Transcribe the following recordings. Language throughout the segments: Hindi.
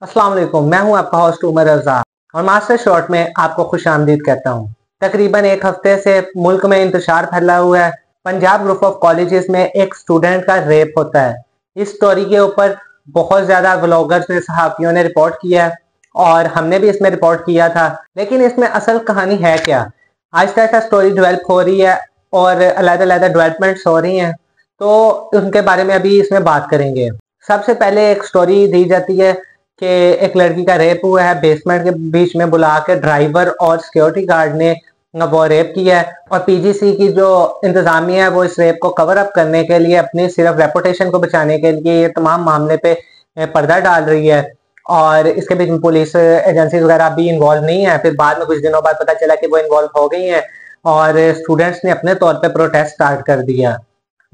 अस्सलाम वालेकुम। मैं हूं आपका होस्ट उमर रजा और मास्टर शॉट में आपको खुश आमदीद कहता हूं। तकरीबन एक हफ्ते से मुल्क में इंतशार फैला हुआ है। पंजाब ग्रुप ऑफ कॉलेजेस में एक स्टूडेंट का रेप होता है। इस स्टोरी के ऊपर बहुत ज्यादा व्लॉगर्स ने, सहाफियों ने रिपोर्ट किया है और हमने भी इसमें रिपोर्ट किया था। लेकिन इसमें असल कहानी है क्या? आहिस्ता आहिस्ता स्टोरी डेवलप हो रही है और अलग-अलग डेवलपमेंट्स हो रही हैं, तो उनके बारे में अभी इसमें बात करेंगे। सबसे पहले एक स्टोरी दी जाती है कि एक लड़की का रेप हुआ है। बेसमेंट के बीच में बुला के ड्राइवर और सिक्योरिटी गार्ड ने वो रेप किया है और पीजीसी की जो इंतजामिया है वो इस रेप को कवर अप करने के लिए, अपनी सिर्फ रेपुटेशन को बचाने के लिए ये तमाम मामले पे पर्दा डाल रही है और इसके बीच में पुलिस एजेंसी वगैरह भी इन्वॉल्व नहीं है। फिर बाद में कुछ दिनों बाद पता चला कि वो इन्वॉल्व हो गई हैं और स्टूडेंट्स ने अपने तौर पे प्रोटेस्ट स्टार्ट कर दिया।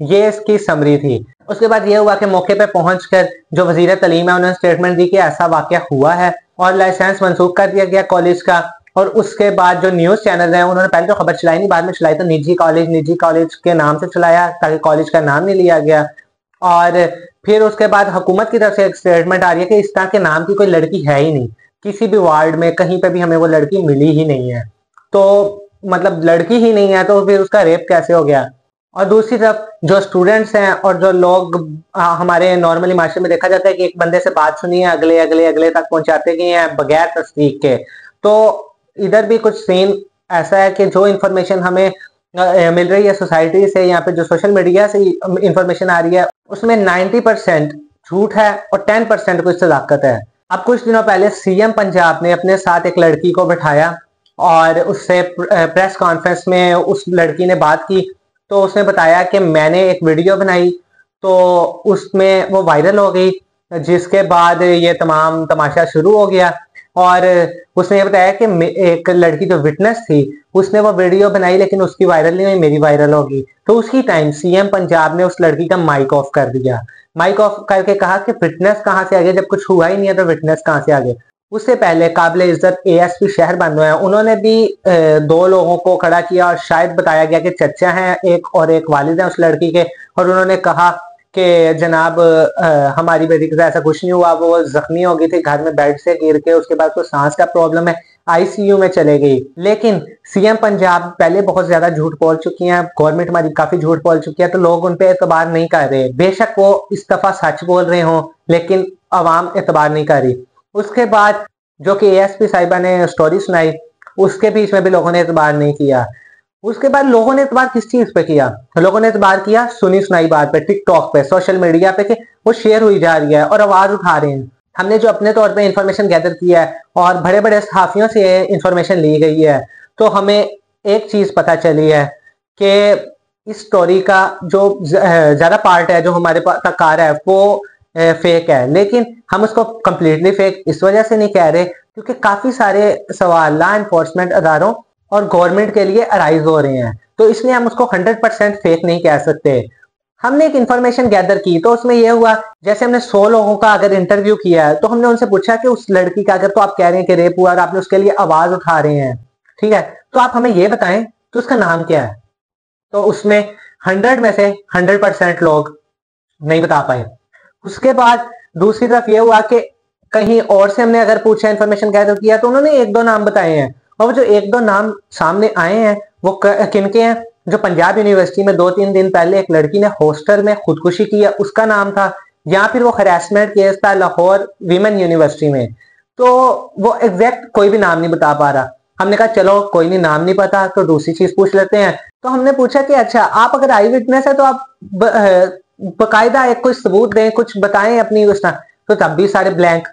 ये इसकी समरी थी। उसके बाद ये हुआ कि मौके पे पहुंचकर जो वजीर तालीम है उन्होंने स्टेटमेंट दी कि ऐसा वाकया हुआ है और लाइसेंस मंसूख कर दिया गया कॉलेज का। और उसके बाद जो न्यूज चैनल है उन्होंने पहले तो खबर चलाई नहीं, बाद में चलाई तो निजी कॉलेज के नाम से चलाया ताकि कॉलेज का नाम नहीं लिया गया। और फिर उसके बाद हुकूमत की तरफ से एक स्टेटमेंट आ रही है कि इस तरह के नाम की कोई लड़की है ही नहीं, किसी भी वार्ड में कहीं पे भी हमें वो लड़की मिली ही नहीं है। तो मतलब लड़की ही नहीं है तो फिर उसका रेप कैसे हो गया? और दूसरी तरफ जो स्टूडेंट्स हैं और जो लोग हमारे नॉर्मली माशरे में देखा जाता है कि एक बंदे से बात सुनी है, अगले अगले अगले तक पहुंचाते गए हैं बगैर तस्दीक के। तो इधर भी कुछ सीन ऐसा है कि जो इन्फॉर्मेशन हमें मिल रही है सोसाइटी से, यहाँ पे जो सोशल मीडिया से इंफॉर्मेशन आ रही है उसमें 90% झूठ है और 10% कुछ सदाकत है। अब कुछ दिनों पहले सीएम पंजाब ने अपने साथ एक लड़की को बैठाया और उससे प्रेस कॉन्फ्रेंस में उस लड़की ने बात की। तो उसने बताया कि मैंने एक वीडियो बनाई तो उसमें वो वायरल हो गई, जिसके बाद ये तमाम तमाशा शुरू हो गया। और उसने ये बताया कि एक लड़की जो विटनेस थी उसने वो वीडियो बनाई लेकिन उसकी वायरल नहीं हुई, मेरी वायरल होगी। तो उसी टाइम सीएम पंजाब ने उस लड़की का माइक ऑफ कर दिया। माइक ऑफ करके कहा कि विटनेस कहाँ से आ गया, जब कुछ हुआ ही नहीं है तो विटनेस कहाँ से आ गया। उससे पहले काबिल इज्जत एएसपी शहर बंद हुए हैं, उन्होंने भी दो लोगों को खड़ा किया और शायद बताया गया कि चचा हैं एक और एक वालिद हैं उस लड़की के। और उन्होंने कहा कि जनाब हमारी बेटी के साथ ऐसा कुछ नहीं हुआ, वो जख्मी हो गई थी घर में बेड से गिर के, उसके बाद कोई सांस का प्रॉब्लम है, आईसीयू में चले गई। लेकिन सीएम पंजाब पहले बहुत ज्यादा झूठ बोल चुकी हैं, गवर्नमेंट हमारी काफी झूठ बोल चुकी है, तो लोग उन पे एतबार नहीं कर रहे। बेशक वो इस दफा सच बोल रहे हों लेकिन अवाम एतबार नहीं कर रही। उसके बाद जो कि एएसपी साहिबा ने स्टोरी सुनाई उसके बीच में भी लोगों ने एतबार नहीं किया। उसके बाद लोगों ने एतबार किस चीज पे किया? लोगों ने एतबार किया सुनी सुनाई बात पे, टिकटॉक पे, सोशल मीडिया पे कि वो शेयर हुई जा रही है और आवाज उठा रहे हैं। हमने जो अपने तौर पे इंफॉर्मेशन गैदर किया है और बड़े बड़े सहाफियों से इंफॉर्मेशन ली गई है, तो हमें एक चीज पता चली है कि इस स्टोरी का जो ज्यादा पार्ट है जो हमारे पास तक आ रहा है वो फेक है। लेकिन हम उसको कंप्लीटली फेक इस वजह से नहीं कह रहे क्योंकि काफी सारे सवाल लॉ एनफोर्समेंट अदारों और गवर्नमेंट के लिए अराइज हो रहे हैं, तो इसलिए हम उसको 100% फेक नहीं कह सकते। हमने एक इंफॉर्मेशन गैदर की तो उसमें यह हुआ, जैसे हमने 100 लोगों का अगर इंटरव्यू किया है तो हमने उनसे पूछा कि उस लड़की का अगर तो आप कह रहे हैं कि रेप हुआ और आपने उसके लिए आवाज उठा रहे हैं, ठीक है, तो आप हमें ये बताएं कि उसका नाम क्या है। तो उसमें 100 में से 100% लोग नहीं बता पाए। उसके बाद दूसरी तरफ ये हुआ कि कहीं और से हमने अगर पूछा, इंफॉर्मेशन गैदर किया, तो उन्होंने एक दो नाम बताए हैं और वो जो एक दो नाम सामने आए हैं वो किनके हैं? जो पंजाब यूनिवर्सिटी में 2-3 दिन पहले एक लड़की ने हॉस्टल में खुदकुशी की है उसका नाम था, या फिर वो हरासमेंट केस था लाहौर वीमेन यूनिवर्सिटी में। तो वो एग्जैक्ट कोई भी नाम नहीं बता पा रहा। हमने कहा चलो कोई नहीं, नाम नहीं पता तो दूसरी चीज पूछ लेते हैं। तो हमने पूछा कि अच्छा आप अगर आई विटनेस है तो आप बकायदा एक कोई सबूत दें, कुछ बताएं अपनी उस। तो तब भी सारे ब्लैंक।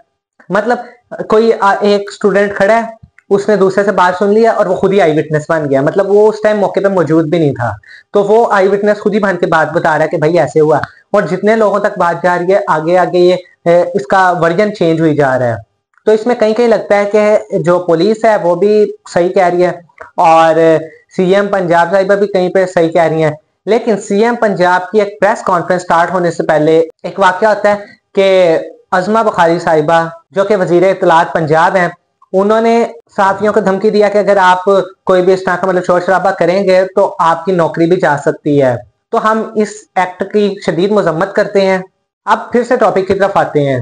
मतलब कोई एक स्टूडेंट खड़ा है, उसने दूसरे से बात सुन लिया और वो खुद ही आई विटनेस बन गया। मतलब वो उस टाइम मौके पे मौजूद भी नहीं था, तो वो आई विटनेस खुद ही बन के बात बता रहा है कि भाई ऐसे हुआ। और जितने लोगों तक बात जा रही है आगे आगे ये इसका वर्जन चेंज हुई जा रहा है। तो इसमें कहीं कहीं लगता है कि जो पुलिस है वो भी सही कह रही है और सीएम पंजाब साहिबा भी कहीं पे सही कह रही है। लेकिन सीएम पंजाब की एक प्रेस कॉन्फ्रेंस स्टार्ट होने से पहले एक वाकया होता है कि अज़मा बुखारी साहिबा जो कि वजीर इत्तलात पंजाब हैं, उन्होंने सहाफियों को धमकी दिया कि अगर आप कोई भी इस तरह का मतलब शोर शराबा करेंगे तो आपकी नौकरी भी जा सकती है। तो हम इस एक्ट की शदीद मजम्मत करते हैं। अब फिर से टॉपिक की तरफ आते हैं